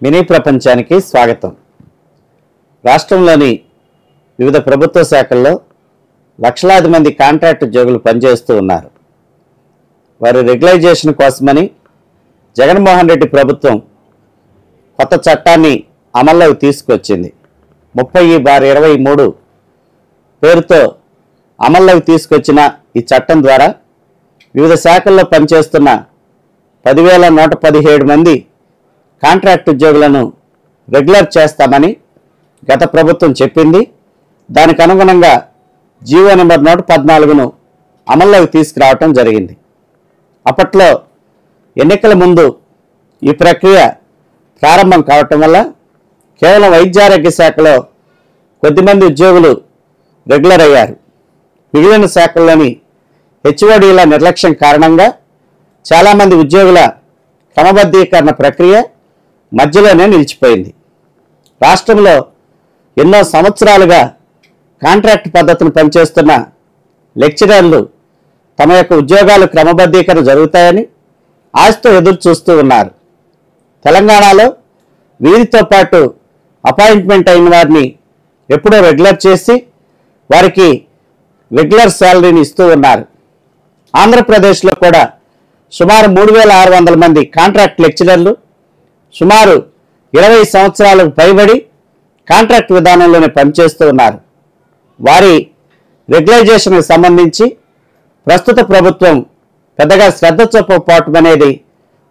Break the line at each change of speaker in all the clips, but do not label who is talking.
Mini ప్రపంచానికి స్వాగతం. రాష్ట్రంలోని వివిధ ప్రభుత్వ శాఖల్లో లక్షలాది మంది కాంట్రాక్ట్ ఉద్యోగులు పనిచేస్తూ ఉన్నారు. వారి రెగ్యులైజేషన్ కోసమని జగన్మోహన్ రెడ్డి ప్రభుత్వం కొత్త చట్టాన్ని అమల్లోకి తీసుకొచ్చింది. 30/23 పేరుతో అమల్లోకి తీసుకొచ్చిన ఈ చట్టం ద్వారా వివిధ శాఖల్లో పనిచేస్తున్న 10,117 మంది కాంట్రాక్ట్ ఉద్యోగులను రెగ్యులర్ చేస్తామని గత ప్రభుత్వం చెప్పింది. దానికి అనుగుణంగా జీవో నెంబర్ 114ను అమల్లోకి తీసుకురావటం జరిగింది. అప్పట్లో ఎన్నికల ముందు ఈ ప్రక్రియ ప్రారంభం కావటం వల్ల కేవలం వైద్యారోగ్య శాఖలో కొద్దిమంది ఉద్యోగులు రెగ్యులర్ అయ్యారు. మిగిలిన శాఖల్లోని హెచ్ఓడీల నిర్లక్ష్యం కారణంగా చాలామంది ఉద్యోగుల క్రమబద్ధీకరణ ప్రక్రియ మధ్యలోనే నిలిచిపోయింది. రాష్ట్రంలో ఎన్నో సంవత్సరాలుగా కాంట్రాక్ట్ పద్ధతిని పనిచేస్తున్న లెక్చరర్లు తమ యొక్క ఉద్యోగాలు క్రమబద్ధీకరణ జరుగుతాయని ఆశతో ఎదురు చూస్తూ ఉన్నారు. తెలంగాణలో వీరితో పాటు అపాయింట్మెంట్ అయిన వారిని ఎప్పుడో రెగ్యులర్ చేసి వారికి రెగ్యులర్ శాలరీని ఇస్తూ ఉన్నారు. ఆంధ్రప్రదేశ్లో కూడా సుమారు 3,600 మంది కాంట్రాక్ట్ లెక్చరర్లు సుమారు 20 సంవత్సరాలకు పైబడి కాంట్రాక్ట్ విధానంలోనే పనిచేస్తూ ఉన్నారు. వారి రెగ్యులైజేషన్కి సంబంధించి ప్రస్తుత ప్రభుత్వం పెద్దగా శ్రద్ధ చూపకపోవటం అనేది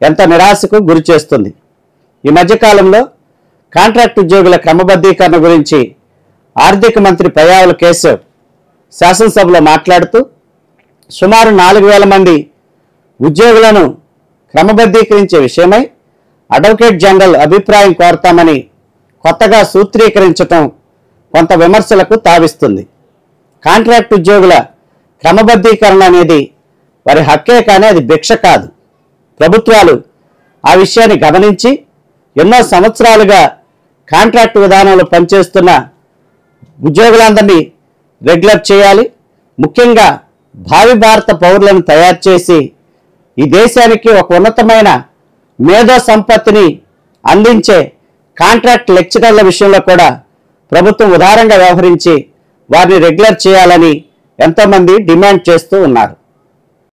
ఎంత నిరాశకు గురి చేస్తుంది. ఈ మధ్యకాలంలో కాంట్రాక్ట్ ఉద్యోగుల క్రమబద్ధీకరణ గురించి ఆర్థిక మంత్రి పయ్యావుల కేశవ్ శాసనసభలో మాట్లాడుతూ సుమారు 4,000 మంది ఉద్యోగులను క్రమబద్ధీకరించే విషయమై అడ్వకేట్ జనరల్ అభిప్రాయం కోరతామని కొత్తగా సూత్రీకరించటం కొంత విమర్శలకు తావిస్తుంది. కాంట్రాక్ట్ ఉద్యోగుల క్రమబద్ధీకరణ అనేది వారి హక్కే కానీ అది భిక్ష కాదు. ప్రభుత్వాలు ఆ విషయాన్ని గమనించి ఎన్నో సంవత్సరాలుగా కాంట్రాక్ట్ విధానంలో పనిచేస్తున్న ఉద్యోగులందరినీ రెగ్యులర్ చేయాలి. ముఖ్యంగా భావి భారత పౌరులను తయారు చేసి ఈ దేశానికి ఒక ఉన్నతమైన మేధో సంపత్తిని అందించే కాంట్రాక్ట్ లెక్చరర్ల విషయంలో కూడా ప్రభుత్వం ఉదారంగా వ్యవహరించి వారిని రెగ్యులర్ చేయాలని ఎంతోమంది డిమాండ్ చేస్తూ ఉన్నారు.